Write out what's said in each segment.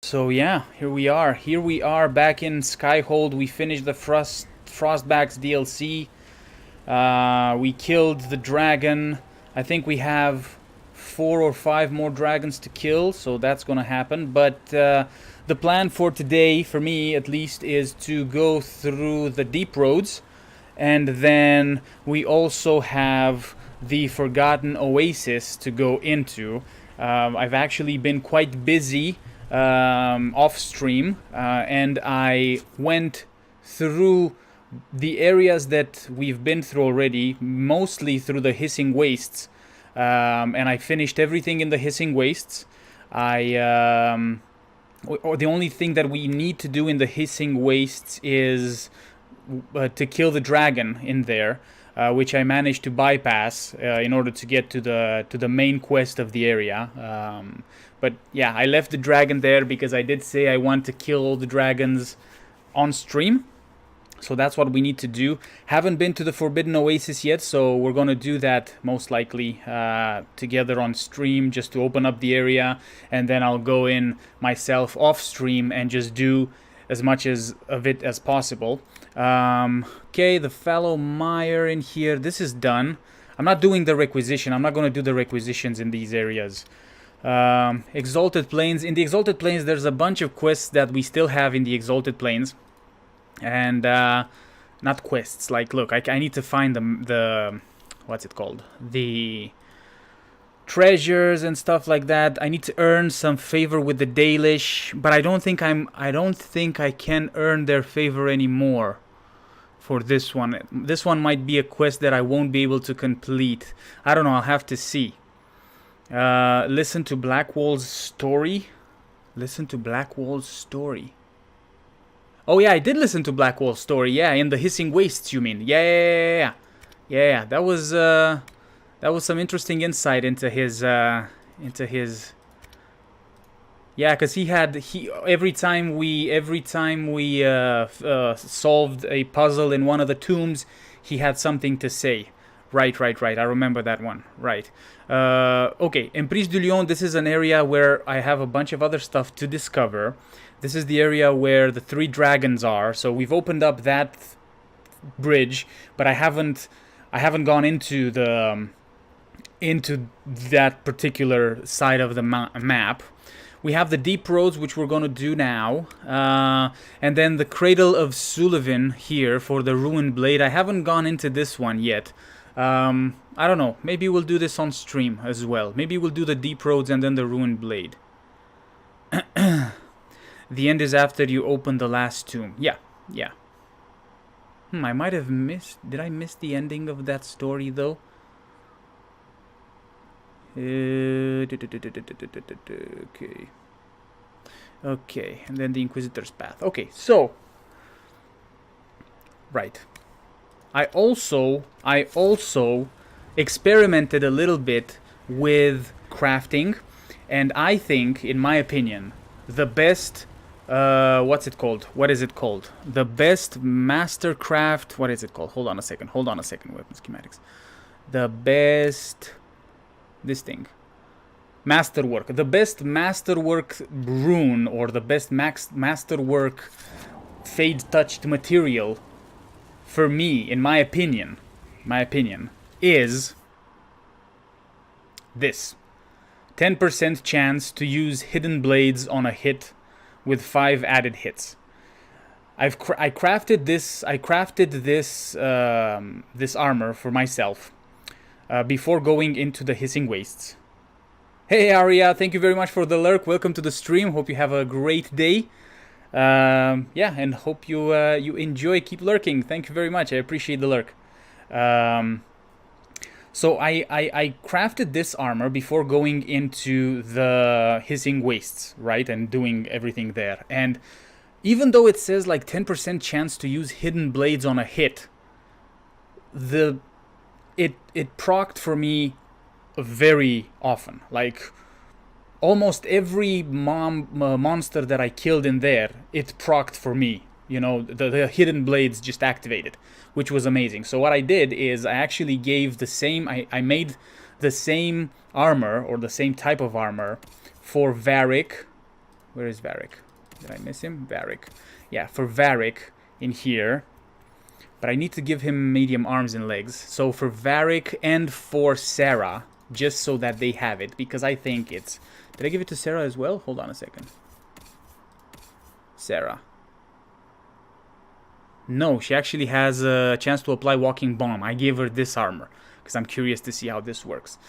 So yeah, here we are. Here we are back in Skyhold. We finished the Frostbacks DLC. We killed the dragon. I think we have 4 or 5 more dragons to kill, so that's gonna happen. But the plan for today, for me at least, is to go through the deep roads, and then we also have the Forgotten Oasis to go into. I've actually been quite busy off stream, and I went through the areas that we've been through already, mostly through the Hissing Wastes, and I finished everything in the Hissing Wastes. The only thing that we need to do in the Hissing Wastes is to kill the dragon in there, which I managed to bypass in order to get to the main quest of the area. But yeah, I left the dragon there because I did say I want to kill all the dragons on stream. So that's what we need to do. Haven't been to the Forbidden Oasis yet, so we're going to do that most likely together on stream, just to open up the area, and then I'll go in myself off stream and just do as much of it as possible. Okay, the Fallow Mire in here. This is done. I'm not doing the requisition. I'm not going to do the requisitions in these areas. Exalted Plains. In the Exalted Plains, there's a bunch of quests that we still have in the Exalted Plains. And not quests. Like, look, I need to find the what's it called? The treasures and stuff like that. I need to earn some favor with the Dalish, but I don't think I can earn their favor anymore for this one. This one might be a quest that I won't be able to complete. I don't know, I'll have to see. Listen to Blackwall's story. Listen to Blackwall's story. Oh yeah, I did listen to Blackwall's story. Yeah, in the Hissing Wastes, you mean? Yeah. That was some interesting insight into his Yeah, because every time we solved a puzzle in one of the tombs, he had something to say. Right. I remember that one. Right. Okay. Emprise du Lion. This is an area where I have a bunch of other stuff to discover. This is the area where the 3 dragons are. So we've opened up that bridge, but I haven't gone into that particular side of the map. We have the deep roads, which we're going to do now, and then the Cradle of Sullivan here for the Ruined Blade. I haven't gone into this one yet. I don't know. Maybe we'll do this on stream as well. Maybe we'll do the deep roads and then the Ruined Blade. The end is after you open the last tomb. Yeah. I might have missed... Did I miss the ending of that story, though? Okay, and then the Inquisitor's Path. Okay, so... Right. I also experimented a little bit with crafting, and I think, in my opinion, the best... what's it called? What is it called? The best mastercraft... What is it called? Hold on a second. Weapon schematics. The best... This thing. Masterwork. The best masterwork rune, or the best masterwork fade-touched material, for me, in my opinion, is this. 10% chance to use hidden blades on a hit with 5 added hits. I crafted this armor for myself before going into the Hissing Wastes. Hey Aria, thank you very much for the lurk. Welcome to the stream. Hope you have a great day. Yeah, and hope you enjoy. Keep lurking. Thank you very much. I appreciate the lurk. So I crafted this armor before going into the Hissing Wastes, right, and doing everything there. And even though it says like 10% chance to use hidden blades on a hit, it procced for me very often. Like almost every monster that I killed in there, it procced for me. You know, the hidden blades just activated, which was amazing. So what I did is I actually gave the same... I made the same armor, or the same type of armor, for Varric, Where is Varric? Did I miss him? Varric. Yeah, for Varric in here. But I need to give him medium arms and legs. So for Varric and for Sarah, just so that they have it, because I think it's... Did I give it to Sarah as well? Hold on a second. Sarah. No, she actually has a chance to apply Walking Bomb. I gave her this armor, because I'm curious to see how this works.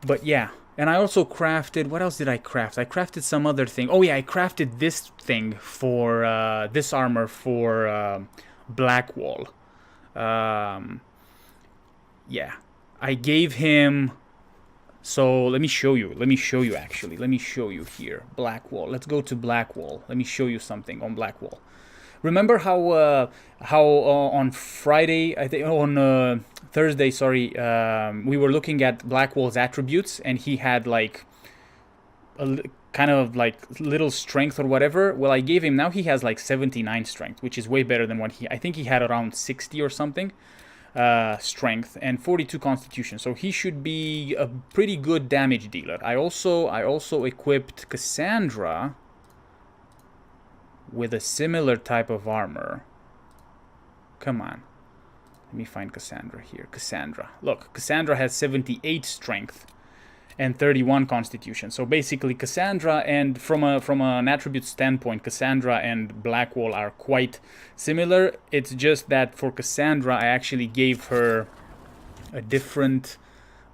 But yeah, and I also crafted... What else did I craft? I crafted some other thing. Oh yeah, I crafted this thing for... this armor for... Blackwall. Yeah, I gave him. So let me show you. Actually, let me show you here. Blackwall. Let's go to Blackwall. Let me show you something on Blackwall. Remember how on Friday, I think on Thursday, sorry, we were looking at Blackwall's attributes, and he had like kind of like little strength or whatever. Well, I gave him, now he has like 79 strength, which is way better than what I think he had around 60 or something strength, and 42 constitution, so he should be a pretty good damage dealer. I also equipped Cassandra with a similar type of armor. Come on, let me find Cassandra here. Cassandra, look, Cassandra has 78 strength and 31 constitution. So basically Cassandra, and from an attribute standpoint, Cassandra and Blackwall are quite similar. It's just that for Cassandra I actually gave her a different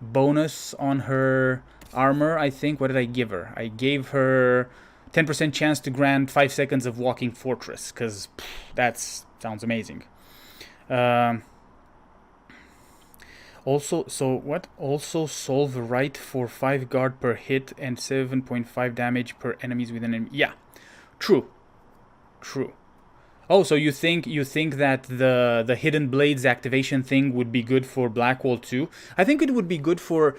bonus on her armor, I think. What did I give her? I gave her 10% chance to grant 5 seconds of walking fortress, because that sounds amazing. Also, so what? Also solve right for 5 guard per hit and 7.5 damage per enemies within enemy. Yeah, true. Oh, so you think that the Hidden Blades activation thing would be good for Blackwall too? I think it would be good for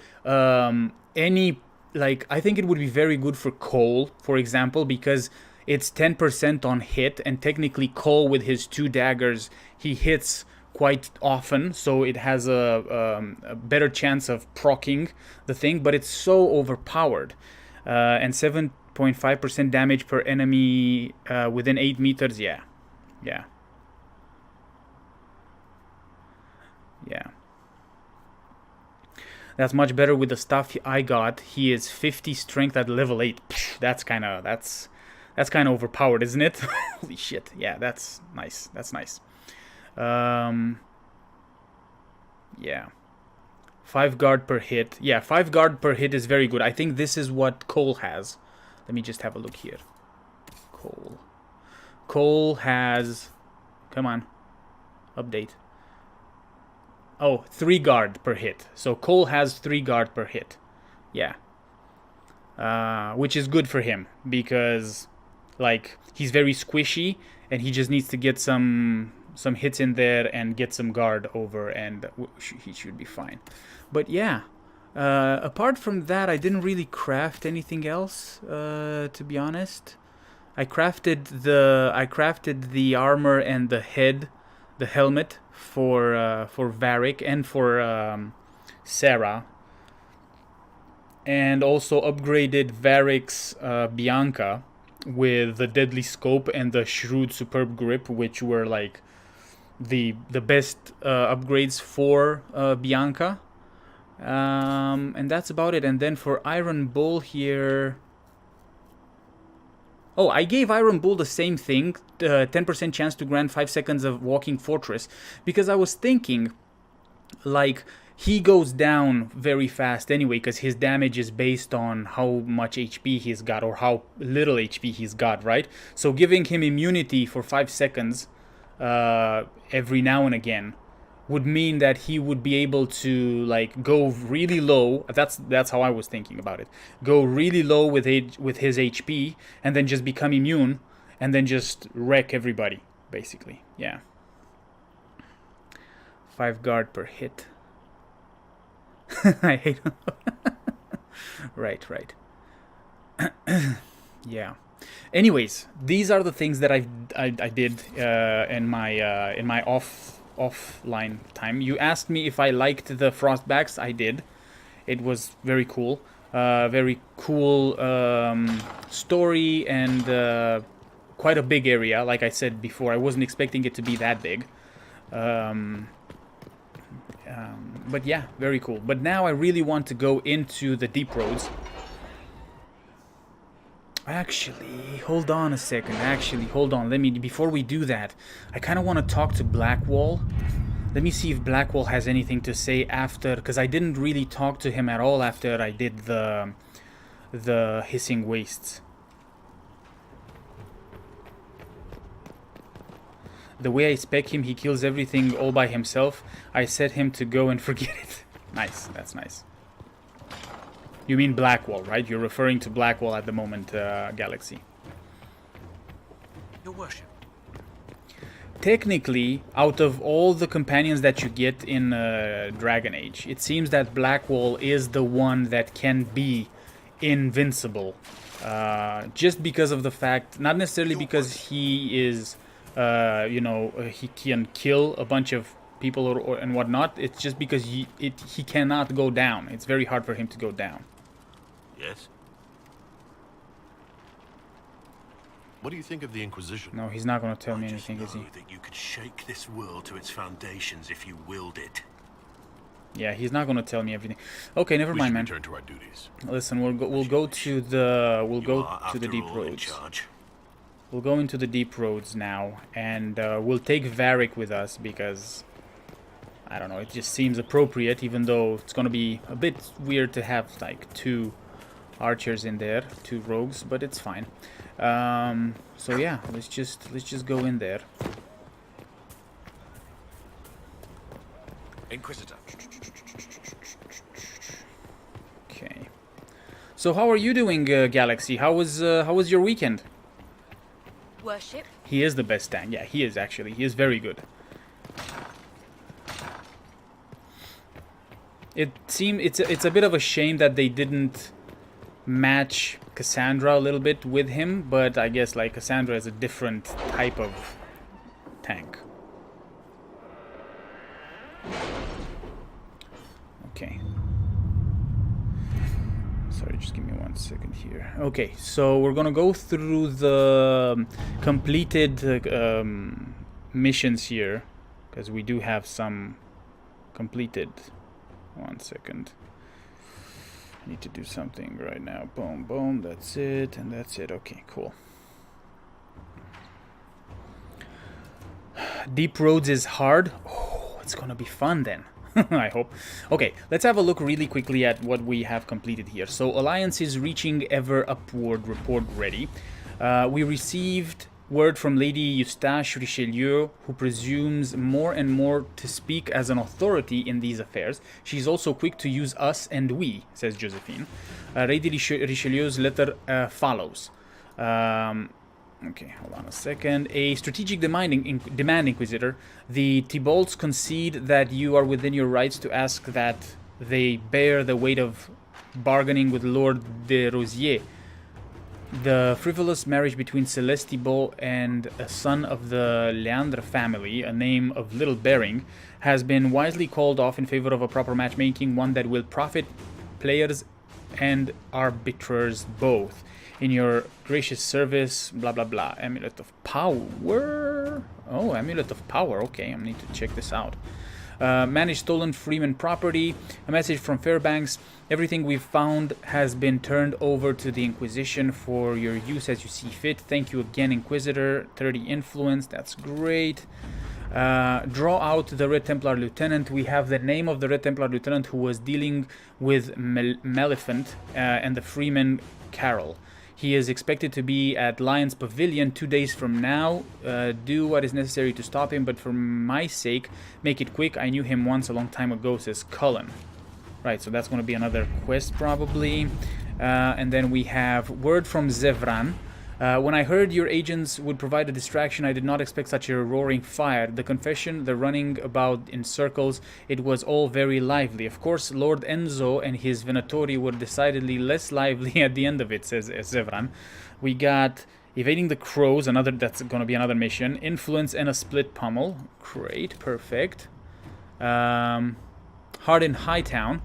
any, like, I think it would be very good for Cole, for example, because it's 10% on hit, and technically Cole with his 2 daggers, he hits quite often, so it has a better chance of proccing the thing, but it's so overpowered. And 7.5% damage per enemy within 8 meters, yeah. That's much better with the stuff I got. He is 50 strength at level 8. Psh, that's kind of overpowered, isn't it? Holy shit. Yeah, that's nice. Yeah. 5 guard per hit. Yeah, 5 guard per hit is very good. I think this is what Cole has. Let me just have a look here. Cole has... Come on. Update. Oh, 3 guard per hit. So Cole has 3 guard per hit. Yeah. Which is good for him, because, like, he's very squishy, and he just needs to get some hits in there and get some guard over, and he should be fine. But yeah, apart from that, I didn't really craft anything else, to be honest. I crafted the armor and the helmet for Varric and for Sarah, and also upgraded Varric's Bianca with the deadly scope and the shrewd superb grip, which were like the best upgrades for Bianca, and that's about it. And then for Iron Bull here, oh, I gave Iron Bull the same thing, 10% chance to grant 5 seconds of walking fortress, because I was thinking, like, he goes down very fast anyway, because his damage is based on how much HP he's got or how little HP he's got, right? So giving him immunity for 5 seconds every now and again would mean that he would be able to, like, go really low. That's how I was thinking about it. Go really low with his HP, and then just become immune, and then just wreck everybody, basically. Yeah. 5 guard per hit. I hate him. Right. Yeah. Anyways, these are the things that I did in my offline time. You asked me if I liked the frostbacks. I did. It was very cool. Very cool story and quite a big area. Like I said before, I wasn't expecting it to be that big. But yeah, very cool. But now I really want to go into the deep roads. Actually, hold on a second. Actually, hold on. Let me, before we do that, I kind of want to talk to Blackwall. Let me see if Blackwall has anything to say after, because I didn't really talk to him at all after I did the Hissing Wastes. The way I spec him, he kills everything all by himself. I set him to go and forget it. Nice, that's nice. You mean Blackwall, right? You're referring to Blackwall at the moment, Galaxy. Your worship. Technically, out of all the companions that you get in Dragon Age, it seems that Blackwall is the one that can be invincible. Just because of the fact, not necessarily because he is, you know, he can kill a bunch of people and whatnot. It's just because he cannot go down. It's very hard for him to go down. Yes? What do you think of the Inquisition? No, he's not going to tell me anything, is is he? That you could shake this world to its foundations if you willed it. Yeah, he's not going to tell me everything. Okay, never mind, man. Return to our duties. Listen, we'll go to the deep roads. We'll go into the deep roads now, and we'll take Varric with us because I don't know. It just seems appropriate, even though it's going to be a bit weird to have like 2 archers in there, 2 rogues, but it's fine. So yeah, let's just go in there. Inquisitor. Okay. So how are you doing, Galaxy? How was your weekend? Worship. He is the best tank. Yeah, he is actually. He is very good. It's a bit of a shame that they didn't match Cassandra a little bit with him, but I guess like Cassandra is a different type of tank. Okay. Sorry, just give me 1 second here. Okay, so we're gonna go through the completed missions here, because we do have some completed. 1 second. Need to do something right now. Boom, boom. That's it, and that's it. Okay, cool. Deep roads is hard. Oh, it's gonna be fun then. I hope. Okay, let's have a look really quickly at what we have completed here. So, Alliance is reaching ever upward. Report ready. We received word from Lady Eustache Richelieu, who presumes more and more to speak as an authority in these affairs. She's also quick to use us and we, says Josephine. Lady Richelieu's letter follows. Okay, hold on a second. A strategic demand, Inquisitor. The Thibaults concede that you are within your rights to ask that they bear the weight of bargaining with Lord de Rosier. The frivolous marriage between Celeste Thibault and a son of the Leandre family, a name of little bearing, has been wisely called off in favor of a proper matchmaking, one that will profit players and arbiters both. In your gracious service, blah blah blah. Amulet of Power? Oh, Amulet of Power. Okay, I need to check this out. Manage stolen Freeman property. A message from Fairbanks. Everything we've found has been turned over to the Inquisition for your use as you see fit. Thank you again, Inquisitor. 30 influence. That's great. Draw out the Red Templar Lieutenant. We have the name of the Red Templar Lieutenant who was dealing with Maleficent and the Freeman Carol. He is expected to be at Lion's Pavilion 2 days from now. Do what is necessary to stop him, but for my sake, make it quick. I knew him once a long time ago, says Cullen. Right, so that's going to be another quest probably. And then we have word from Zevran. When I heard your agents would provide a distraction, I did not expect such a roaring fire. The confession, the running about in circles, it was all very lively. Of course, Lord Enzo and his Venatori were decidedly less lively at the end of it, says Zevran. We got evading the crows, that's going to be another mission. Influence and a split pummel. Great, perfect. Hard in Hightown.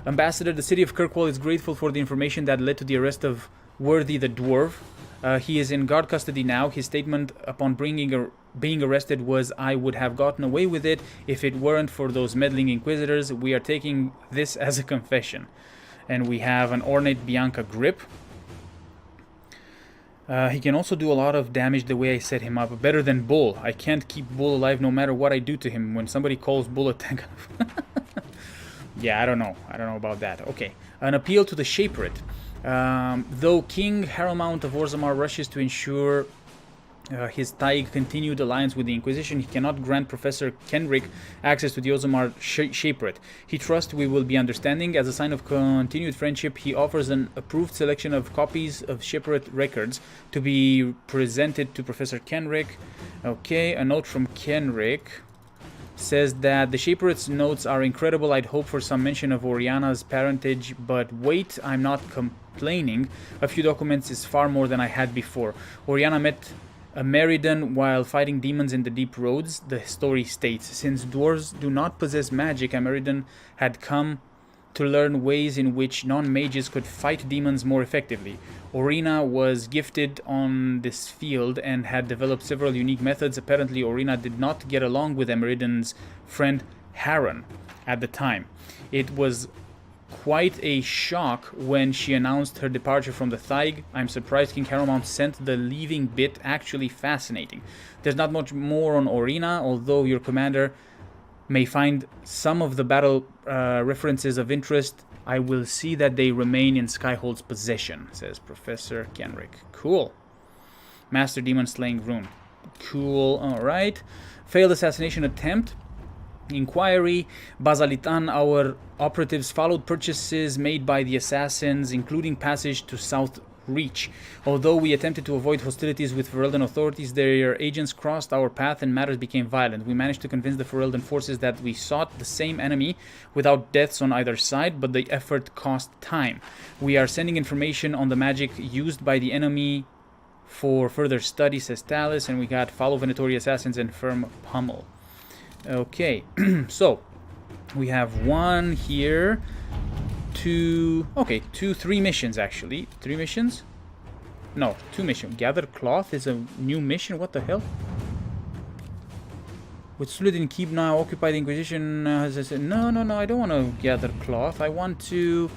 Ambassador, the city of Kirkwall is grateful for the information that led to the arrest of Worthy the Dwarf. He is in guard custody now. His statement upon being arrested was, "I would have gotten away with it if it weren't for those meddling Inquisitors. We are taking this as a confession." And we have an ornate Bianca grip. He can also do a lot of damage the way I set him up. Better than Bull. I can't keep Bull alive no matter what I do to him. When somebody calls Bull a tank... Yeah, I don't know. I don't know about that. Okay. An appeal to the Shaperate. Though King Harrowmount of Orzammar rushes to ensure his Taig continued alliance with the Inquisition, he cannot grant Professor Kenrick access to the Orzammar Shaperate. He trusts we will be understanding. As a sign of continued friendship, he offers an approved selection of copies of Shaperate records to be presented to Professor Kenrick. Okay, a note from Kenrick says that the Shaperate's notes are incredible. I'd hope for some mention of Oriana's parentage, but wait, I'm not complaining. A few documents is far more than I had before. Oriana met a Meriden while fighting demons in the deep roads, the story states. Since dwarves do not possess magic, a Meriden had come to learn ways in which non-mages could fight demons more effectively. Orina was gifted on this field and had developed several unique methods. Apparently, Orina did not get along with Emeriden's friend Haran at the time. It was quite a shock when she announced her departure from the Thaig. I'm surprised King Harrowmount sent the leaving bit. Actually fascinating. There's not much more on Orina, although your commander may find some of the battle references of interest. I will see that they remain in Skyhold's possession, says Professor Kenrick. Cool. Master Demon Slaying Rune. Cool, alright. Failed assassination attempt. Inquiry. Basalitan, our operatives followed purchases made by the assassins, including passage to South Reach. Although we attempted to avoid hostilities with Ferelden authorities, their agents crossed our path and matters became violent. We managed to convince the Ferelden forces that we sought the same enemy without deaths on either side, but the effort cost time. We are sending information on the magic used by the enemy for further study, says Talus, and we got Follow Venatori Assassins and Firm Pummel. Okay, so we have one here. Three missions actually. 3 missions? No, 2 missions. Gather Cloth is a new mission. What the hell? With Sullidan Keep now occupy the Inquisition. As I said, no, I don't want to gather Cloth. I want to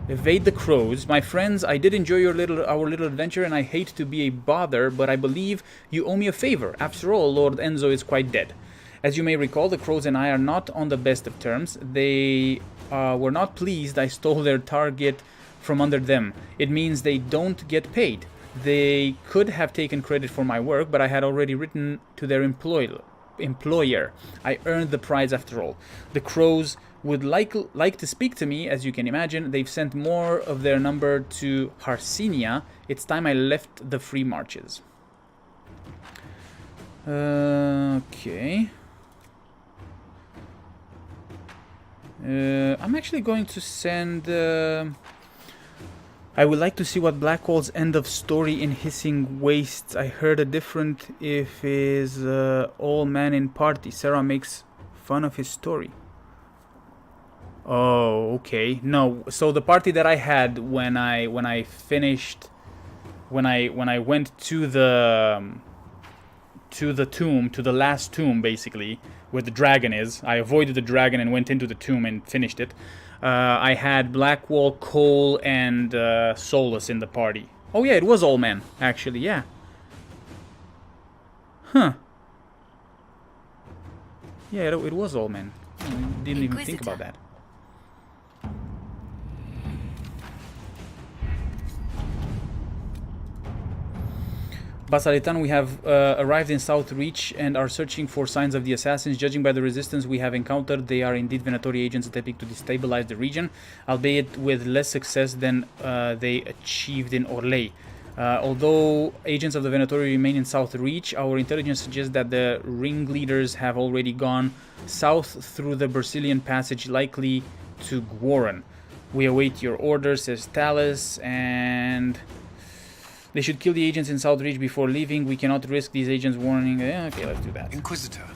evade the crows. My friends, I did enjoy our little adventure, and I hate to be a bother, but I believe you owe me a favor. After all, Lord Enzo is quite dead. As you may recall, the crows and I are not on the best of terms. They were not pleased I stole their target from under them. It means they don't get paid. They could have taken credit for my work, but I had already written to their employer. I earned the prize after all. The crows would like to speak to me, as you can imagine. They've sent more of their number to Harsinia. It's time I left the free marches. Okay. I'm actually going to send... I would like to see what Blackwall's end of story in Hissing Wastes. I heard a different if is all man in party. Sarah makes fun of his story. Oh, okay. No, so the party that I had when I finished, when I went to the tomb, to the last tomb, basically, where the dragon is. I avoided the dragon and went into the tomb and finished it. I had Blackwall, Cole, and Solus in the party. Oh yeah, it was all men, actually, yeah. Huh. Yeah, it was all men. I didn't even think about that. Basalitan, we have arrived in South Reach and are searching for signs of the assassins. Judging by the resistance we have encountered, they are indeed Venatori agents attempting to destabilize the region, albeit with less success than they achieved in Orlais. Although agents of the Venatori remain in South Reach, our intelligence suggests that the ringleaders have already gone south through the Bersilian Passage, likely to Gwarren. We await your orders, says Talus, and... they should kill the agents in South Reach before leaving. We cannot risk these agents warning... okay, let's do that. Inquisitor.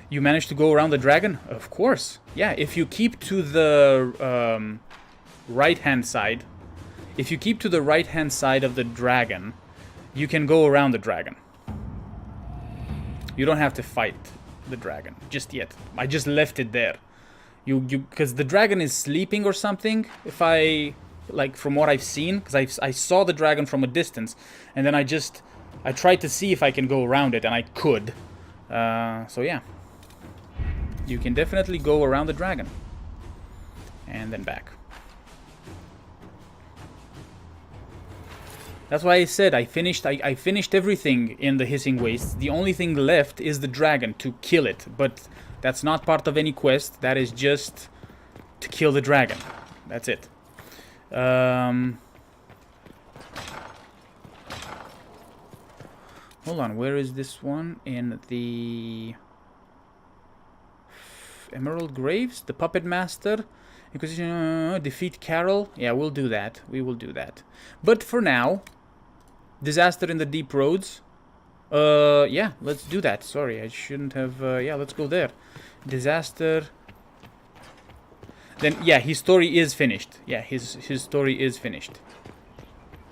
You managed to go around the dragon? Of course. Yeah, if you keep to the right-hand side, if you keep to the right-hand side of the dragon, you can go around the dragon. You don't have to fight the dragon just yet. I just left it there. Because the dragon is sleeping or something, if I, like, from what I've seen, because I saw the dragon from a distance, and then I tried to see if I can go around it, and I could. So yeah. You can definitely go around the dragon. And then back. That's why I said I finished everything in the Hissing Wastes. The only thing left is the dragon, to kill it. But that's not part of any quest. That is just to kill the dragon. That's it. Hold on, where is this one? In the Emerald Graves? The Puppet Master? Inquisition, defeat Carol? Yeah, we'll do that. We will do that. But for now, Disaster in the Deep Roads. Yeah, let's do that. Sorry, I shouldn't have... yeah, let's go there. Disaster. Then, yeah, his story is finished. Yeah, his story is finished.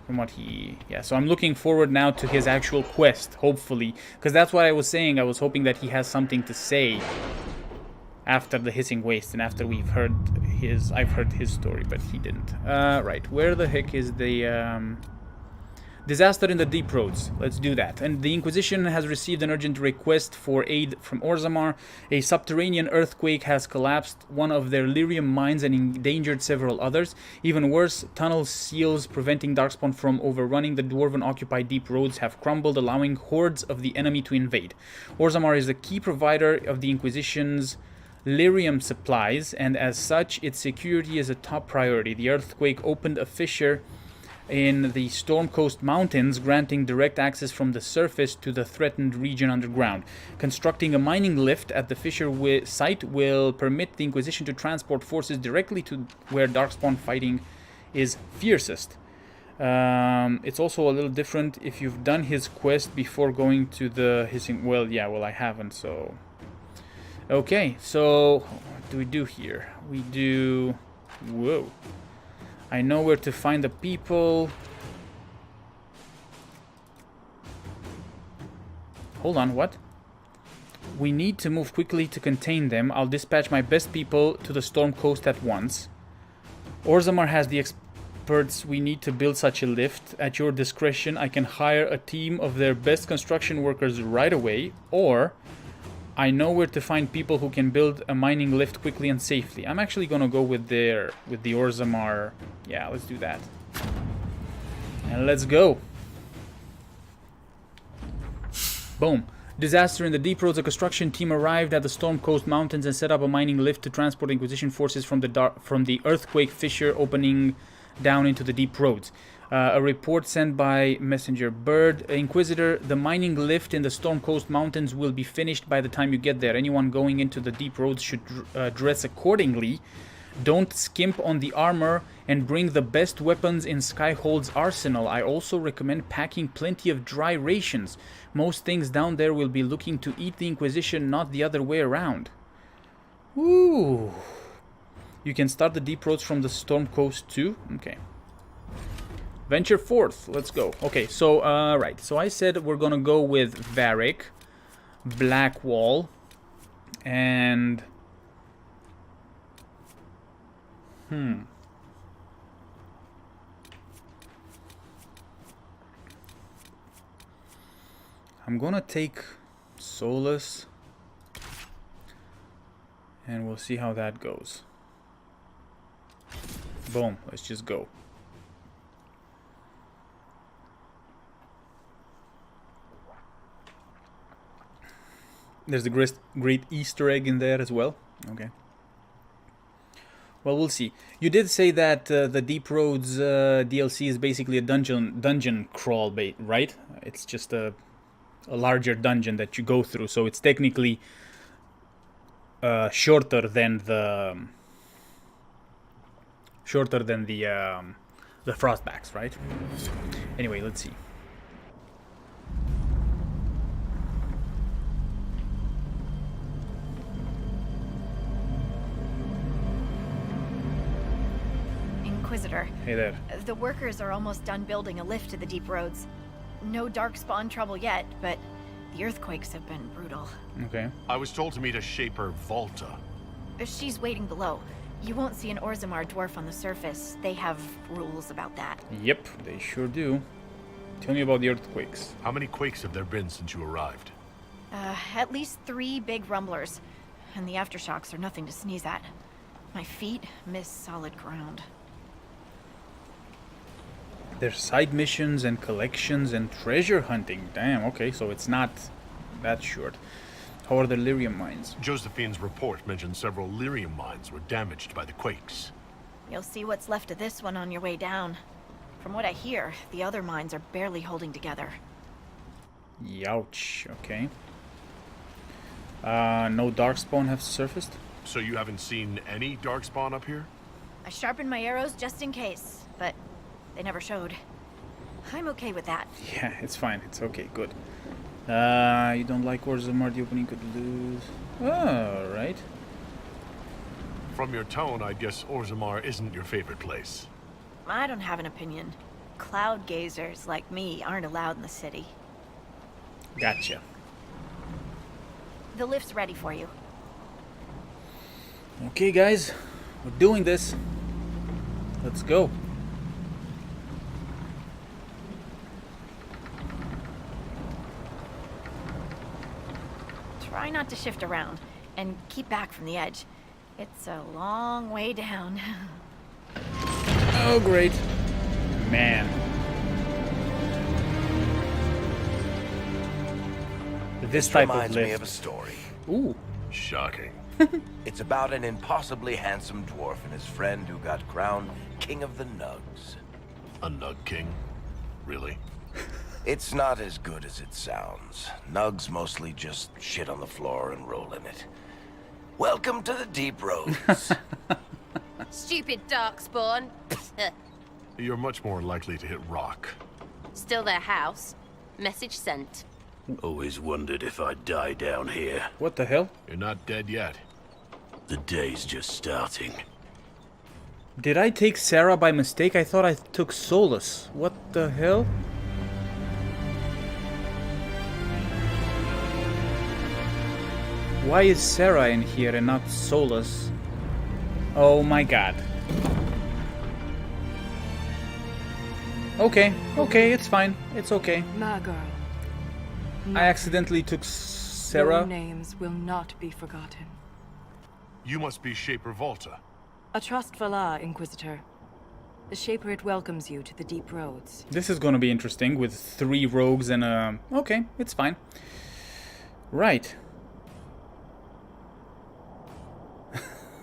From what he... Yeah, so I'm looking forward now to his actual quest, hopefully. Because that's what I was saying. I was hoping that he has something to say after the Hissing Waste and after we've heard his... I've heard his story, but he didn't. Right, where the heck is the... Disaster in the Deep Roads. Let's do that. And the Inquisition has received an urgent request for aid from Orzammar. A subterranean earthquake has collapsed one of their lyrium mines and endangered several others. Even worse, tunnel seals preventing darkspawn from overrunning the dwarven-occupied deep roads have crumbled, allowing hordes of the enemy to invade. Orzammar is the key provider of the Inquisition's lyrium supplies, and as such, its security is a top priority. The earthquake opened a fissure in the Storm Coast Mountains, granting direct access from the surface to the threatened region underground. Constructing a mining lift at the fissure site will permit the Inquisition to transport forces directly to where darkspawn fighting is fiercest. It's also a little different if you've done his quest before going to the Hissing... Well, yeah, well, I haven't, so... Okay, so what do we do here? We do... Whoa. I know where to find the people. Hold on, what? We need to move quickly to contain them. I'll dispatch my best people to the Storm Coast at once. Orzammar has the experts we need to build such a lift. At your discretion, I can hire a team of their best construction workers right away, or I know where to find people who can build a mining lift quickly and safely. I'm actually gonna go with the Orzammar. Yeah, let's do that. And let's go. Boom. Disaster in the Deep Roads. A construction team arrived at the Storm Coast Mountains and set up a mining lift to transport Inquisition forces from the earthquake fissure opening down into the Deep Roads. A report sent by Messenger Bird. Inquisitor, the mining lift in the Storm Coast Mountains will be finished by the time you get there. Anyone going into the Deep Roads should dress accordingly. Don't skimp on the armor and bring the best weapons in Skyhold's arsenal. I also recommend packing plenty of dry rations. Most things down there will be looking to eat the Inquisition, not the other way around. Ooh. You can start the Deep Roads from the Storm Coast too? Okay. Venture forth. Let's go. Okay, so, right. So I said we're gonna go with Varric, Blackwall, and... I'm gonna take Solus, and we'll see how that goes. Boom. Let's just go. There's the great Easter egg in there as well. Okay. Well, we'll see. You did say that the Deep Roads DLC is basically a dungeon crawl bait, right? It's just a larger dungeon that you go through, so it's technically shorter than the Frostbacks, right? Anyway, let's see. Inquisitor. Hey there. The workers are almost done building a lift to the deep roads. No darkspawn trouble yet, but the earthquakes have been brutal. Okay. I was told to meet a Shaper Volta. She's waiting below. You won't see an Orzammar dwarf on the surface. They have rules about that. Yep, they sure do. Tell me about the earthquakes. How many quakes have there been since you arrived? At least 3 big rumblers. And the aftershocks are nothing to sneeze at. My feet miss solid ground. There's side missions and collections and treasure hunting. Damn, okay, so it's not that short. How are the lyrium mines? Josephine's report mentioned several lyrium mines were damaged by the quakes. You'll see what's left of this one on your way down. From what I hear, the other mines are barely holding together. Youch, okay. No darkspawn have surfaced? So you haven't seen any darkspawn up here? I sharpened my arrows just in case, but they never showed. I'm okay with that. Yeah, it's fine. It's okay. Good. You don't like Orzammar, the opening could lose. Oh, right. From your tone, I guess Orzammar isn't your favorite place. I don't have an opinion. Cloud gazers like me aren't allowed in the city. Gotcha. The lift's ready for you. Okay, guys. We're doing this. Let's go. Try not to shift around, and keep back from the edge. It's a long way down. Oh, great. Man. This type of reminds me lift. of a story. Ooh. Shocking. It's about an impossibly handsome dwarf and his friend who got crowned King of the Nugs. A Nug King? Really? It's not as good as it sounds. Nugs mostly just shit on the floor and roll in it. Welcome to the deep roads. Stupid darkspawn. You're much more likely to hit rock. Still their house. Message sent. Always wondered if I'd die down here. What the hell? You're not dead yet. The day's just starting. Did I take Sarah by mistake? I thought I took Solus. What the hell? Why is Sarah in here and not Solus? Oh my god. Okay, it's fine. It's okay. My girl. I accidentally took Sarah. Your names will not be forgotten. You must be Shaper Volta. A trust Vala, Inquisitor. The Shaper it welcomes you to the deep roads. This is gonna be interesting with 3 rogues and a... Okay, it's fine. Right.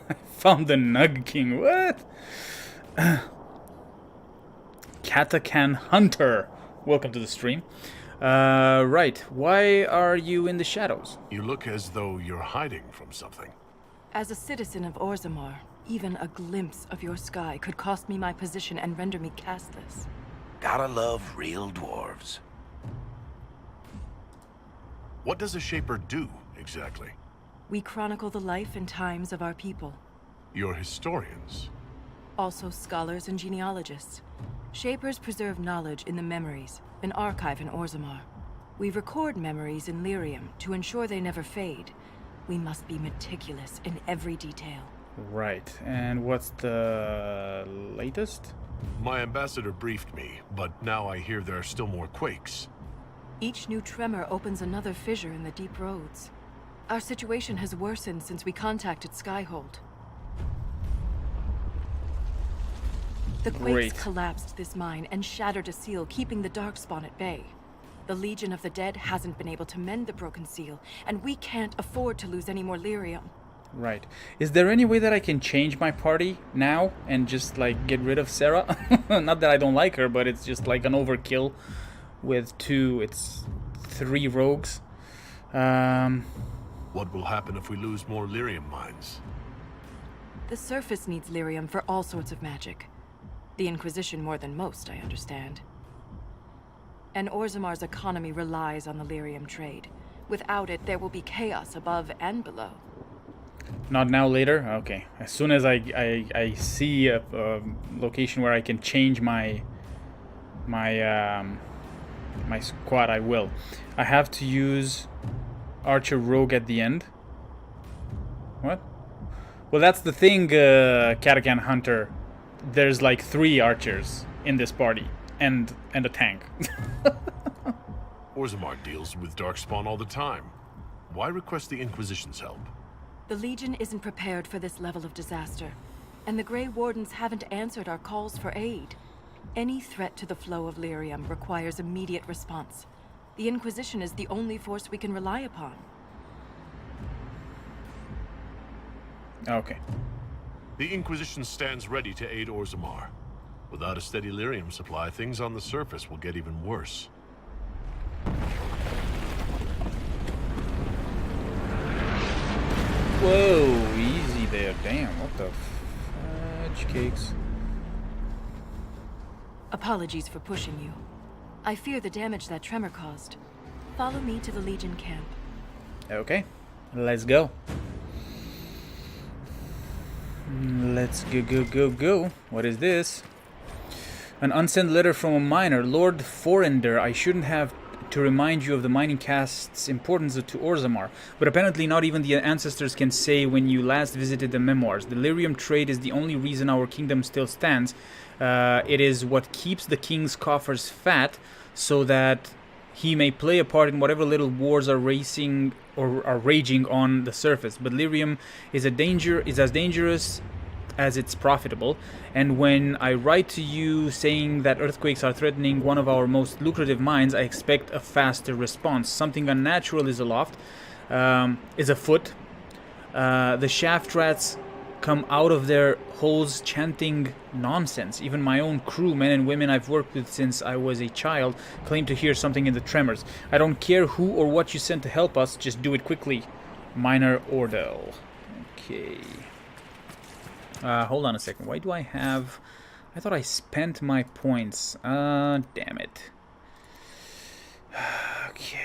I found the Nug King. What? Katakan Hunter. Welcome to the stream. Right. Why are you in the shadows? You look as though you're hiding from something. As a citizen of Orzammar, even a glimpse of your sky could cost me my position and render me castless. Gotta love real dwarves. What does a Shaper do, exactly? We chronicle the life and times of our people. You're historians. Also scholars and genealogists. Shapers preserve knowledge in the memories, an archive in Orzammar. We record memories in lyrium to ensure they never fade. We must be meticulous in every detail. Right. And what's the latest? My ambassador briefed me, but now I hear there are still more quakes. Each new tremor opens another fissure in the deep roads. Our situation has worsened since we contacted Skyhold. The quakes Great. collapsed this mine and shattered a seal, keeping the darkspawn at bay. The Legion of the Dead hasn't been able to mend the broken seal, and we can't afford to lose any more lyrium. Right. Is there any way that I can change my party now and just, like, get rid of Sarah? Not that I don't like her, but it's just like an overkill with 3 rogues. What will happen if we lose more lyrium mines? The surface needs lyrium for all sorts of magic. The Inquisition more than most, I understand. And Orzammar's economy relies on the lyrium trade. Without it, there will be chaos above and below. Not now, later? Okay. As soon as I see a location where I can change my squad, I will. I have to use Archer Rogue at the end. What? Well, that's the thing, Katakan Hunter. There's like 3 archers in this party, and a tank. Orzammar deals with darkspawn all the time. Why request the Inquisition's help? The Legion isn't prepared for this level of disaster, and the Grey Wardens haven't answered our calls for aid. Any threat to the flow of lyrium requires immediate response. The Inquisition is the only force we can rely upon. Okay. The Inquisition stands ready to aid Orzammar. Without a steady lyrium supply, things on the surface will get even worse. Whoa, easy there. Damn, what the fudge cakes. Apologies for pushing you. I fear the damage that tremor caused. Follow me to the Legion camp. Okay, let's go. Let's go. What is this? An unsent letter from a miner. Lord Forender, I shouldn't have to remind you of the mining cast's importance to Orzammar, but apparently not even the ancestors can say when you last visited the memoirs. The lyrium trade is the only reason our kingdom still stands. It is what keeps the king's coffers fat, so that he may play a part in whatever little wars are raging on the surface. But lyrium is as dangerous as it's profitable, and when I write to you saying that earthquakes are threatening one of our most lucrative mines, I expect a faster response. Something unnatural is afoot. The shaft rats come out of their holes chanting nonsense. Even my own crew, men and women I've worked with since I was a child, claim to hear something in the tremors. I don't care who or what you sent to help us, just do it quickly. Minor Ordell. Okay. Hold on a second. Why do I have... I thought I spent my points. Damn it. Okay.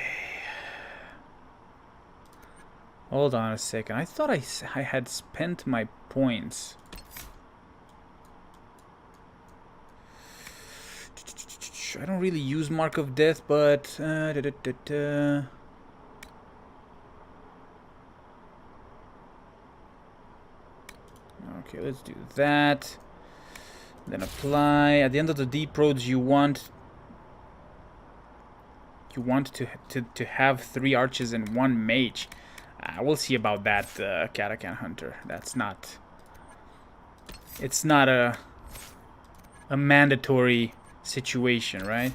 Hold on a second. I thought I had spent my points. I don't really use Mark of Death, but... Okay, let's do that. Then apply. At the end of the deep roads, you want to have 3 archers and 1 mage. We'll see about that, Katakan Hunter. That's not... It's not a mandatory situation, right?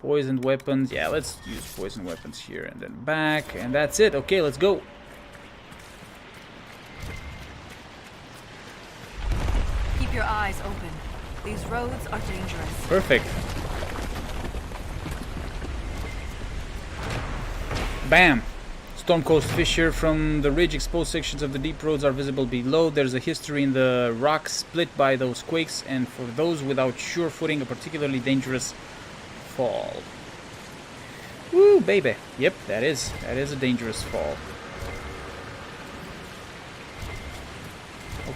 Poisoned weapons. Yeah, let's use poisoned weapons here and then back. And that's it. Okay, let's go. Keep your eyes open. These roads are dangerous. Perfect. Bam! Storm Coast Fissure. From the ridge, exposed sections of the deep roads are visible below. There's a history in the rocks split by those quakes, and for those without sure footing, a particularly dangerous fall. Woo, baby. Yep, that is a dangerous fall.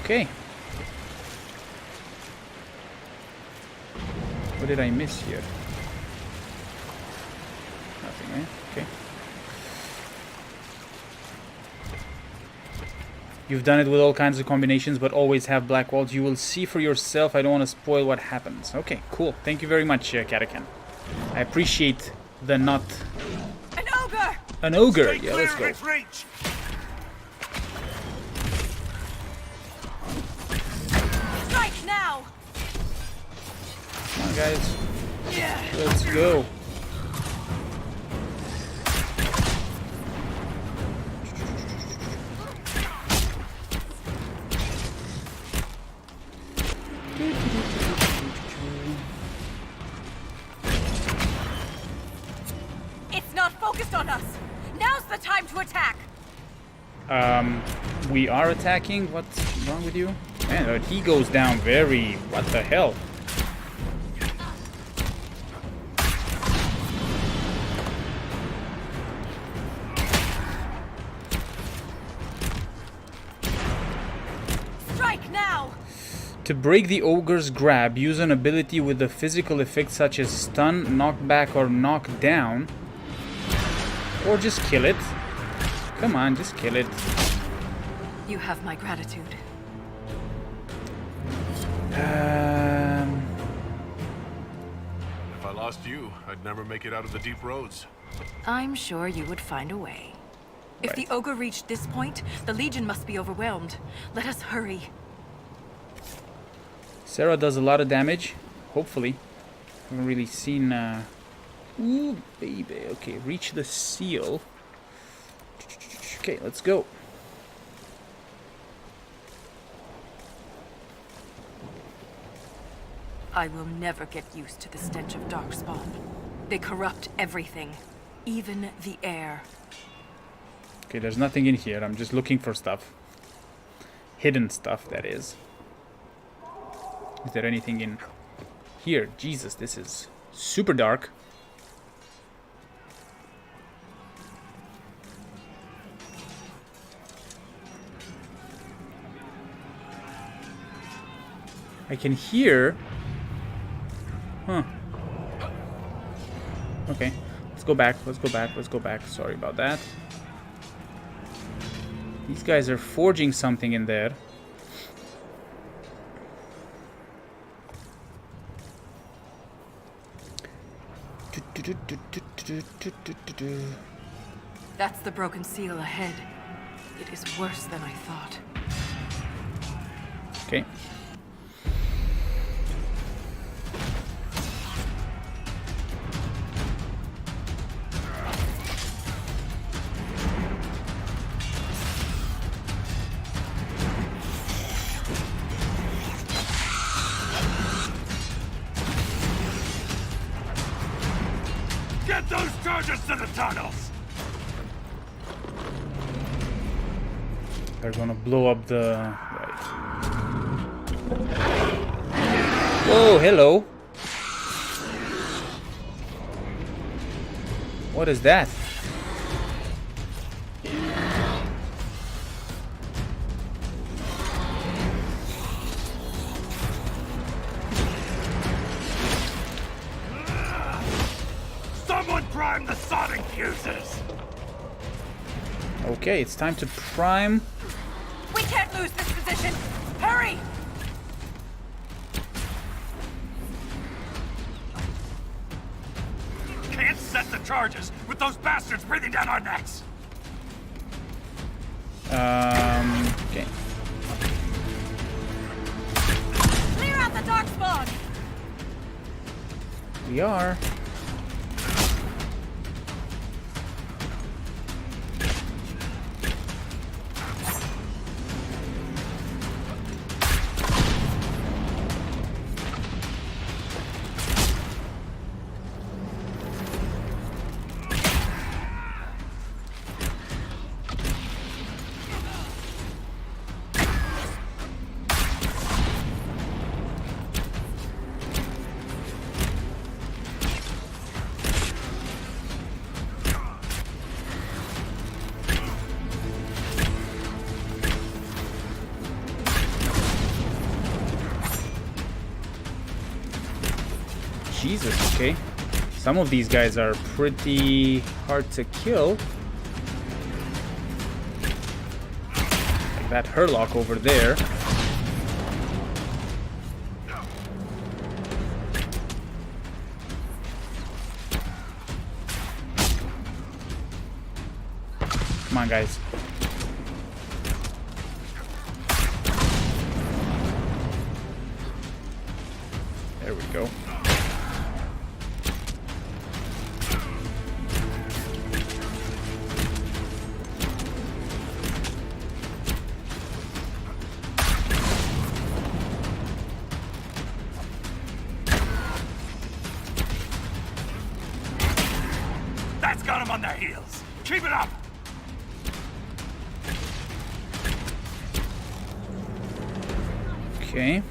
Okay. What did I miss here? Nothing, eh? Okay. You've done it with all kinds of combinations, but always have black walls. You will see for yourself. I don't want to spoil what happens. Okay, cool. Thank you very much, Katakan. I appreciate the not... An ogre! An ogre! Yeah, let's go. Strike now! Come on, guys. Let's go. It's not focused on us! Now's the time to attack! We are attacking? What's wrong with you? Man, he goes down very... What the hell? To break the ogre's grab, use an ability with a physical effect such as stun, knock back, or knock down. Or just kill it. Come on, just kill it. You have my gratitude. If I lost you, I'd never make it out of the deep roads. I'm sure you would find a way. If the ogre reached this point, the Legion must be overwhelmed. Let us hurry. Sarah does a lot of damage. Hopefully. Haven't really seen... Ooh, baby. Okay, reach the seal. Okay, let's go. I will never get used to the stench of darkspawn. They corrupt everything, even the air. Okay, there's nothing in here. I'm just looking for stuff. Hidden stuff, that is. Is there anything in here? Jesus, this is super dark. I can hear... Huh. Okay. Let's go back. Let's go back. Let's go back. Sorry about that. These guys are forging something in there. That's the broken seal ahead. It is worse than I thought. Okay. Get those charges to the tunnels! They're gonna blow up the... Right. Whoa, hello. What is that? Someone prime the sonic fuses! Okay, it's time to prime. We can't lose this position! Hurry! Can't set the charges with those bastards breathing down our necks! Okay. Clear out the darkspawn! We are. Jesus, okay. Some of these guys are pretty hard to kill. Like that Hurlock over there. Come on, guys. There we go. That's got them on their heels. Keep it up! Okay.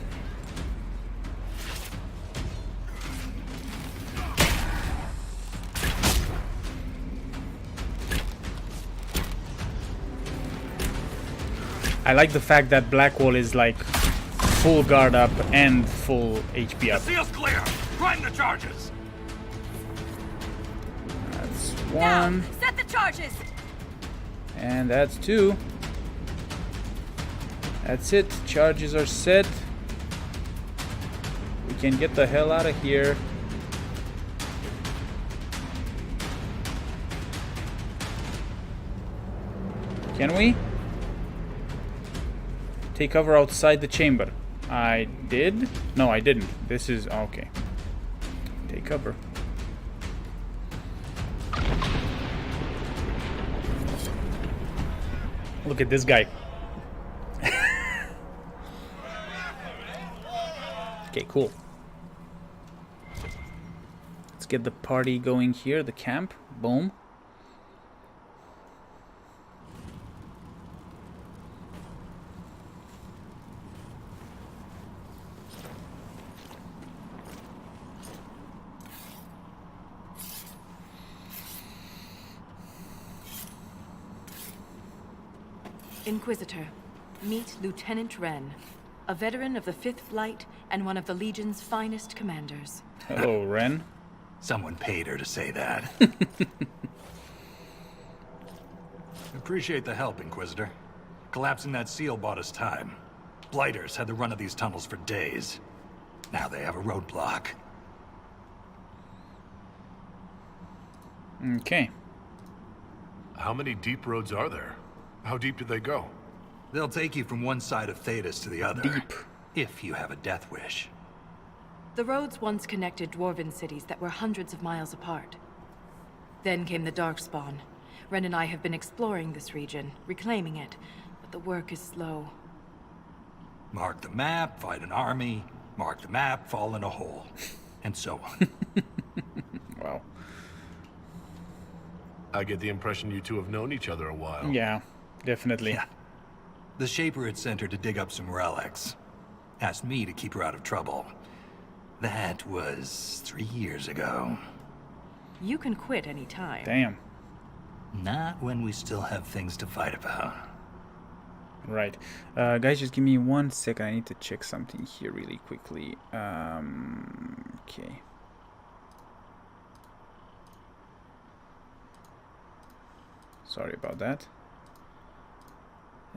I like the fact that Blackwall is like full guard up and full HP up. Seal's clear! Prime the charges! That's Now, one. set the charges! And that's two. That's it. Charges are set. We can get the hell out of here. Can we? Take cover outside the chamber. I did? No, I didn't. This is... okay. Take cover. Look at this guy. Okay, cool. Let's get the party going here, the camp. Boom. Inquisitor, meet Lieutenant Wren, a veteran of the 5th Flight and one of the Legion's finest commanders. Hello, Ren. Someone paid her to say that. Appreciate the help, Inquisitor. Collapsing that seal bought us time. Blighters had the run of these tunnels for days. Now they have a roadblock. Okay. How many deep roads are there? How deep do they go? They'll take you from one side of Thedas to the other. Deep. If you have a death wish. The roads once connected dwarven cities that were hundreds of miles apart. Then came the darkspawn. Ren and I have been exploring this region, reclaiming it, but the work is slow. Mark the map, fight an army. Mark the map, fall in a hole. And so on. Wow. I get the impression you two have known each other a while. Yeah, definitely. Yeah. The Shaper had sent her to dig up some relics. Asked me to keep her out of trouble. That was 3 years ago. You can quit any time. Damn. Not when we still have things to fight about. Right. Guys, just give me 1 second. I need to check something here really quickly. Okay. Sorry about that.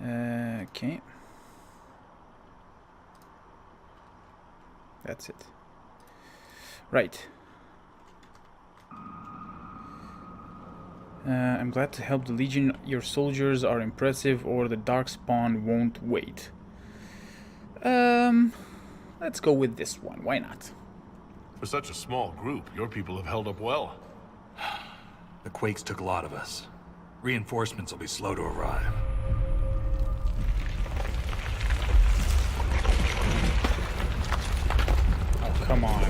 Okay. That's it. Right. I'm glad to help the Legion. Your soldiers are impressive, or the darkspawn won't wait. Let's go with this one. Why not? For such a small group, your people have held up well. The quakes took a lot of us. Reinforcements will be slow to arrive. Oh, come on.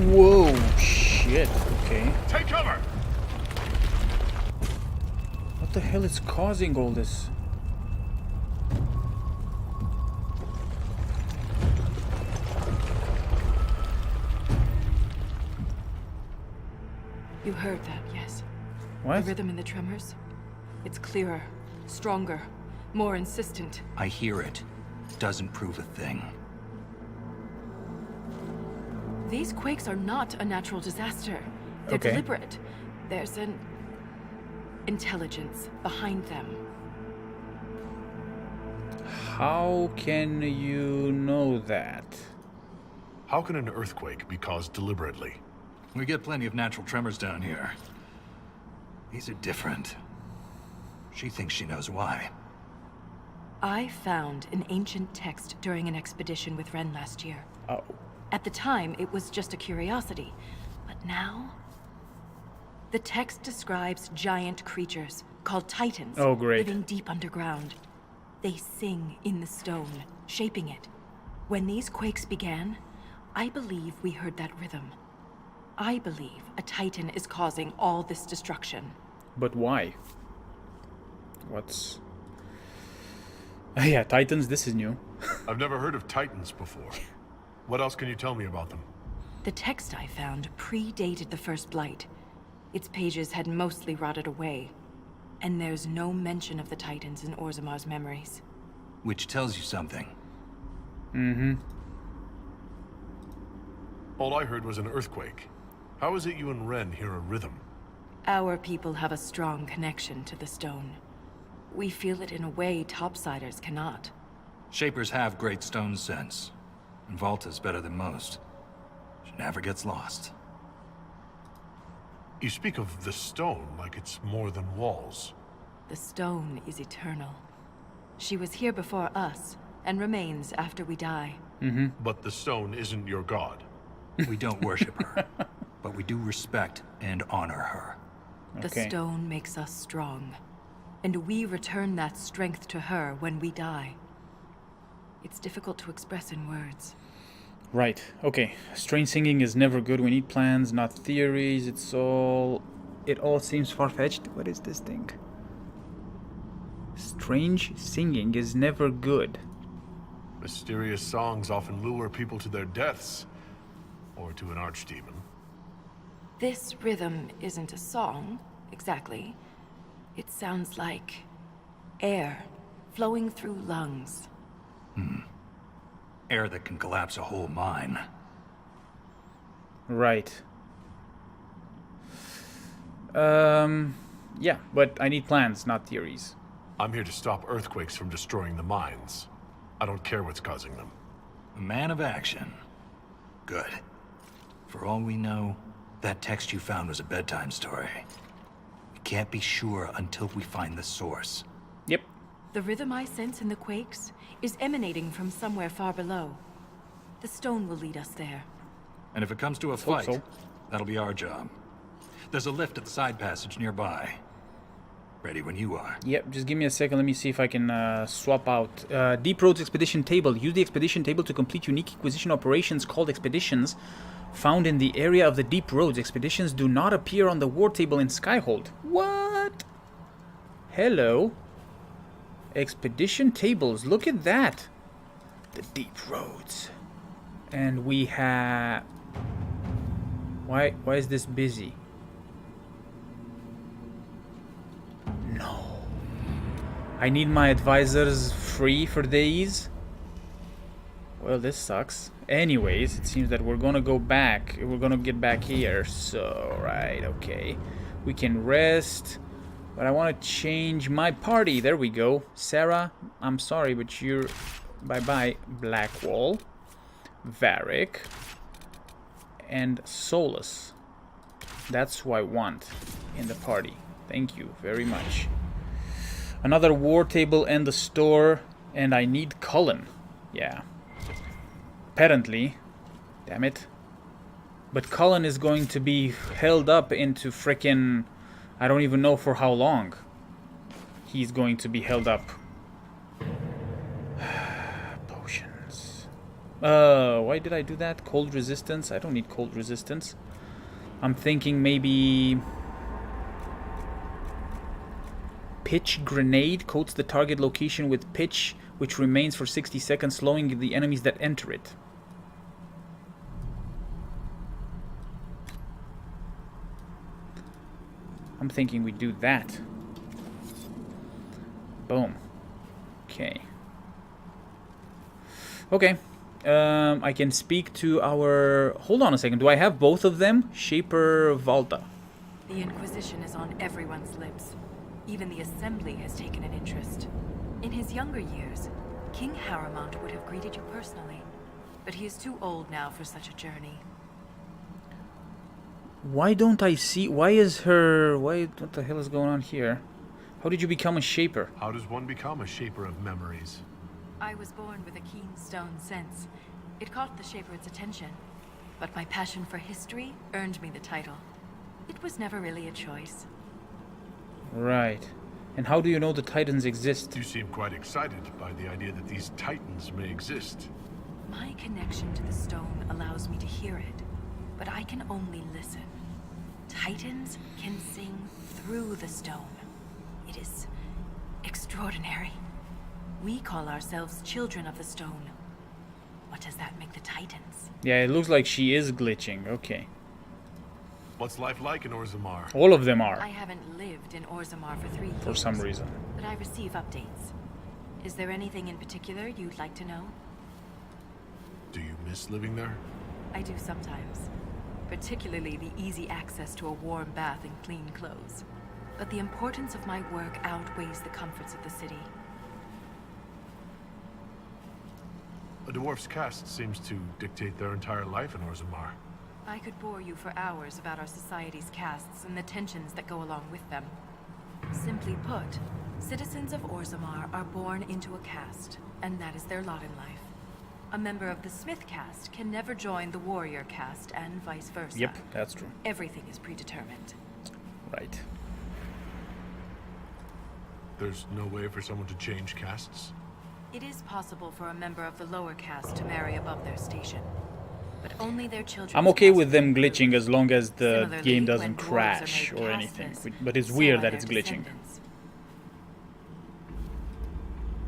Whoa, shit. Okay. Take cover! What the hell is causing all this? You heard that, yes? What? The rhythm in the tremors? It's clearer, stronger, more insistent. I hear it. Doesn't prove a thing. These quakes are not a natural disaster. They're Okay. deliberate. There's an intelligence behind them. How can you know that? How can an earthquake be caused deliberately? We get plenty of natural tremors down here. These are different. She thinks she knows why. I found an ancient text during an expedition with Ren last year. Oh. At the time, it was just a curiosity. But now... The text describes giant creatures, called titans, Oh, great. living deep underground. They sing in the stone, shaping it. When these quakes began, I believe we heard that rhythm. I believe a titan is causing all this destruction. But why? What's... yeah, Titans, this is new. I've never heard of Titans before. What else can you tell me about them? The text I found predated the First Blight. Its pages had mostly rotted away. And there's no mention of the Titans in Orzamar's memories. Which tells you something. Mm-hmm. All I heard was an earthquake. How is it you and Ren hear a rhythm? Our people have a strong connection to the stone. We feel it in a way topsiders cannot. Shapers have great stone sense. And Volta's better than most. She never gets lost. You speak of the stone like it's more than walls. The stone is eternal. She was here before us, and remains after we die. Mm-hmm. But the stone isn't your god. We don't worship her, but we do respect and honor her. The stone makes us strong, and we return that strength to her when we die. It's difficult to express in words. Right, okay. Strange singing is never good. We need plans, not theories. It all seems far-fetched. What is this thing? Strange singing is never good. Mysterious songs often lure people to their deaths. Or to an archdemon. This rhythm isn't a song, exactly. It sounds like air flowing through lungs. Air that can collapse a whole mine. Right. Yeah, but I need plans, not theories. I'm here to stop earthquakes from destroying the mines. I don't care what's causing them. A man of action. Good. For all we know, that text you found was a bedtime story. We can't be sure until we find the source. Yep. The rhythm I sense in the quakes is emanating from somewhere far below. The stone will lead us there. And if it comes to a fight, so. that'll be our job. There's a lift at the side passage nearby. Ready when you are. Yep, just give me a second. Let me see if I can swap out. Deep Roads Expedition Table. Use the Expedition Table to complete unique Inquisition operations called expeditions found in the area of the Deep Roads. Expeditions do not appear on the war table in Skyhold. What? Hello. Expedition tables. Look at that. The Deep Roads. And we have... Why is this busy? No. I need my advisors free for days. Well, this sucks. Anyways, it seems that we're gonna go back. We're gonna get back here. So, right, okay. We can rest. But I want to change my party. There we go. Sarah, I'm sorry, but you're... Bye-bye. Blackwall. Varric. And Solus. That's who I want in the party. Thank you very much. Another war table and the store. And I need Cullen. Yeah. Apparently. Damn it. But Cullen is going to be held up into frickin'... I don't even know for how long. He's going to be held up. Potions. Why did I do that? Cold resistance? I don't need cold resistance. I'm thinking maybe... Pitch grenade coats the target location with pitch, which remains for 60 seconds, slowing the enemies that enter it. I'm thinking we do that. Boom. Okay. Okay. I can speak to our... Hold on a second. Do I have both of them? Shaper Volta. The Inquisition is on everyone's lips. Even the Assembly has taken an interest. In his younger years, King Harrowmont would have greeted you personally. But he is too old now for such a journey. Why don't I see... Why is her... What the hell is going on here? How did you become a Shaper? How does one become a shaper of memories? I was born with a keen stone sense. It caught the Shaper's attention. But my passion for history earned me the title. It was never really a choice. Right. And how do you know the Titans exist? You seem quite excited by the idea that these Titans may exist. My connection to the stone allows me to hear it, but I can only listen. Titans can sing through the stone. It is extraordinary. We call ourselves children of the stone. What does that make the Titans? Yeah, it looks like she is glitching. Okay. What's life like in Orzammar? All of them I are, haven't lived in Orzammar for 3 years. for some reason. But I receive updates. Is there anything in particular you'd like to know? Do you miss living there? I do sometimes. Particularly the easy access to a warm bath and clean clothes. But the importance of my work outweighs the comforts of the city. A dwarf's caste seems to dictate their entire life in Orzammar. I could bore you for hours about our society's castes and the tensions that go along with them. Simply put, citizens of Orzammar are born into a caste, and that is their lot in life. A member of the Smith caste can never join the warrior caste, and vice versa. Yep, that's true. Everything is predetermined. Right. There's no way for someone to change castes? It is possible for a member of the lower caste to marry above their station, but only their children. I'm okay with them glitching as long as the Similarly, game when doesn't dwarves are crash made or anything. casteless, But it's so weird are that their it's glitching. descendants.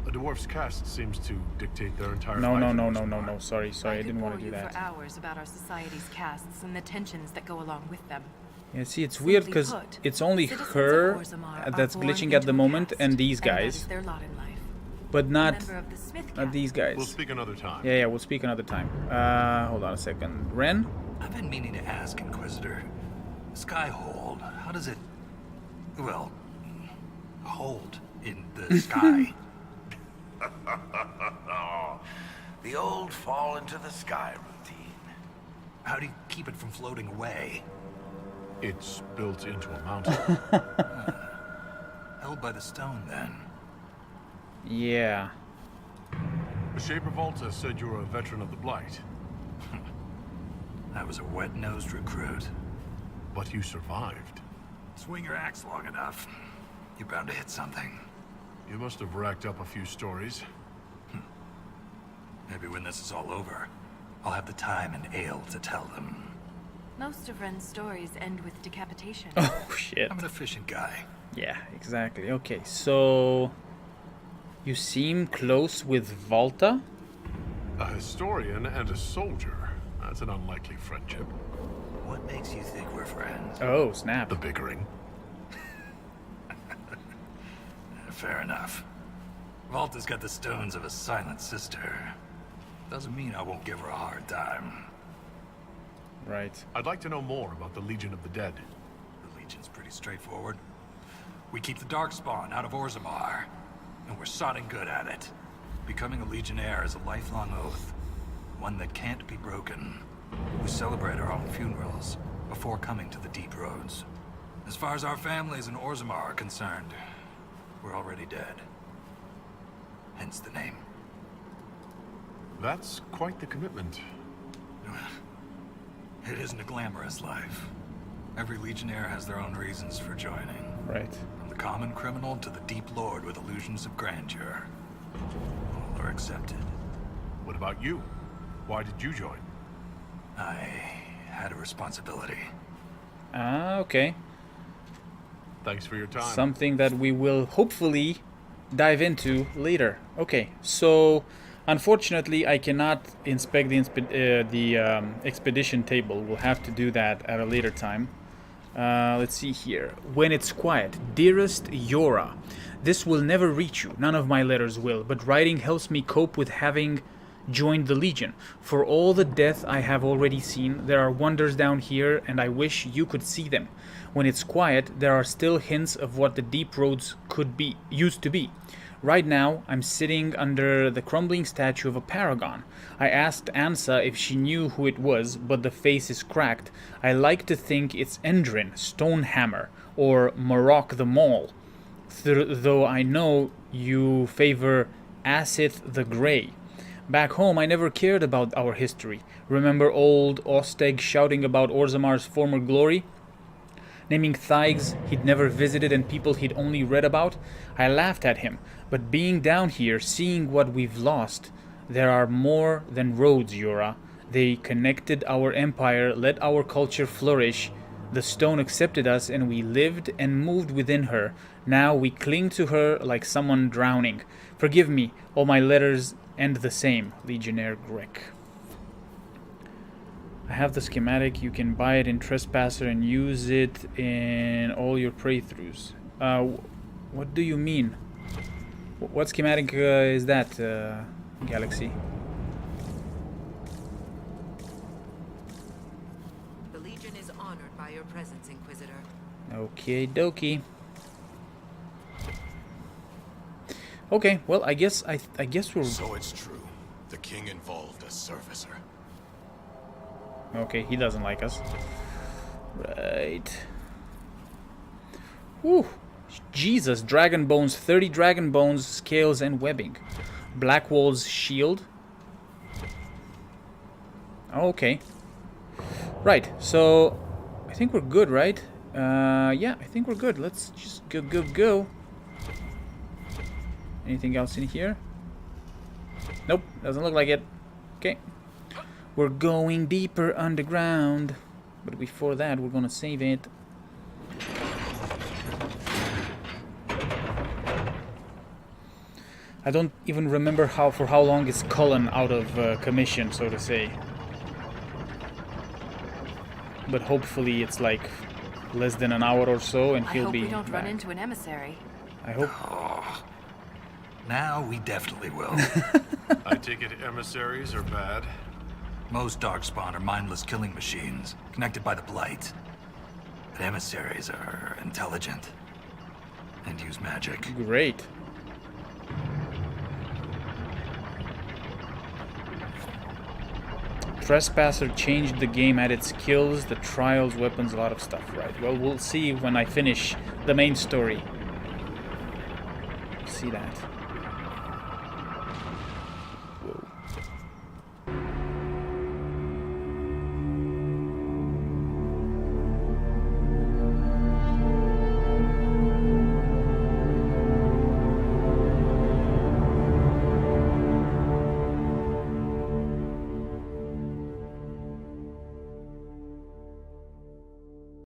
A dwarf's caste seems to dictate their entire No, life no, in no, no, no, Orzammar. no. Sorry, I could didn't want bore to do you that. for hours about our society's castes and the tensions that go along with them. Yeah, see, it's weird Simply because put, it's only citizens of her Orzammar are that's born glitching at the into a moment, caste, and these that guys, is their lot in life. but A not member of the Smith not these guys. We'll speak another time. Yeah, we'll speak another time. Hold on a second. Ren? I've been meaning to ask, Inquisitor. Skyhold, how does it... well... hold in the sky? The old fall into the sky routine. How do you keep it from floating away? It's built into a mountain. Held by the stone, then. Yeah. The Shaper Volta said you were a veteran of the Blight, I was a wet-nosed recruit. but you survived. Swing your axe long enough, you're bound to hit something. You must have racked up a few stories. Maybe when this is all over, I'll have the time and ale to tell them. Most of Ren's stories end with decapitation. Oh, shit. I'm an efficient guy. Yeah, exactly. Okay, so... You seem close with Volta? A historian and a soldier. That's an unlikely friendship. What makes you think we're friends? Oh, snap. The bickering. Fair enough. Volta's got the stones of a silent sister. Doesn't mean I won't give her a hard time. Right. I'd like to know more about the Legion of the Dead. The Legion's pretty straightforward. We keep the darkspawn out of Orzammar, and we're sodding good at it. Becoming a Legionnaire is a lifelong oath, one that can't be broken. We celebrate our own funerals before coming to the deep roads. As far as our families in Orzammar are concerned, we're already dead. Hence the name. That's quite the commitment. It isn't a glamorous life. Every Legionnaire has their own reasons for joining. Right. From the common criminal to the deep lord with illusions of grandeur. All are accepted. What about you? Why did you join? I had a responsibility. Ah, okay. Thanks for your time. Something that we will hopefully dive into later. Okay, so unfortunately I cannot inspect the expedition table. We'll have to do that at a later time. Let's see here. When it's quiet, dearest Yora, this will never reach you. None of my letters will, but writing helps me cope with having joined the Legion. For all the death I have already seen, there are wonders down here, and I wish you could see them. When it's quiet, there are still hints of what the deep roads used to be. Right now, I'm sitting under the crumbling statue of a paragon. I asked Ansa if she knew who it was, but the face is cracked. I like to think it's Endrin, Stonehammer, or Marok the Maul, though I know you favor Asith the Grey. Back home, I never cared about our history. Remember old Osteg shouting about Orzammar's former glory? Naming Thaigs he'd never visited and people he'd only read about? I laughed at him, but being down here, seeing what we've lost, there are more than roads, Yura. They connected our empire, let our culture flourish. The stone accepted us and we lived and moved within her. Now we cling to her like someone drowning. Forgive me, all my letters end the same, Legionnaire Grek. I have the schematic. You can buy it in Trespasser and use it in all your playthroughs. What do you mean? What schematic is that, Galaxy? The Legion is honored by your presence, Inquisitor. Okay, dokie. Okay, well, I guess we're... So it's true. The king involved a servicer. Okay, he doesn't like us. Right. Whew. Jesus, dragon bones, 30 dragon bones, scales, and webbing. Blackwall's shield. Okay. Right, so I think we're good, right? Yeah, I think we're good. Let's just go. Anything else in here? Nope, doesn't look like it. Okay. We're going deeper underground. But before that, we're gonna save it. I don't even remember for how long is Cullen out of commission, so to say. But hopefully it's like less than an hour or so, and he'll be I hope we don't back. run into an emissary. I hope. Oh, now we definitely will. I take it emissaries are bad. Most darkspawn are mindless killing machines, connected by the Blight. But emissaries are intelligent and use magic. Great. Trespasser changed the game, added skills, the trials, weapons, a lot of stuff, right? Well, we'll see when I finish the main story. See that.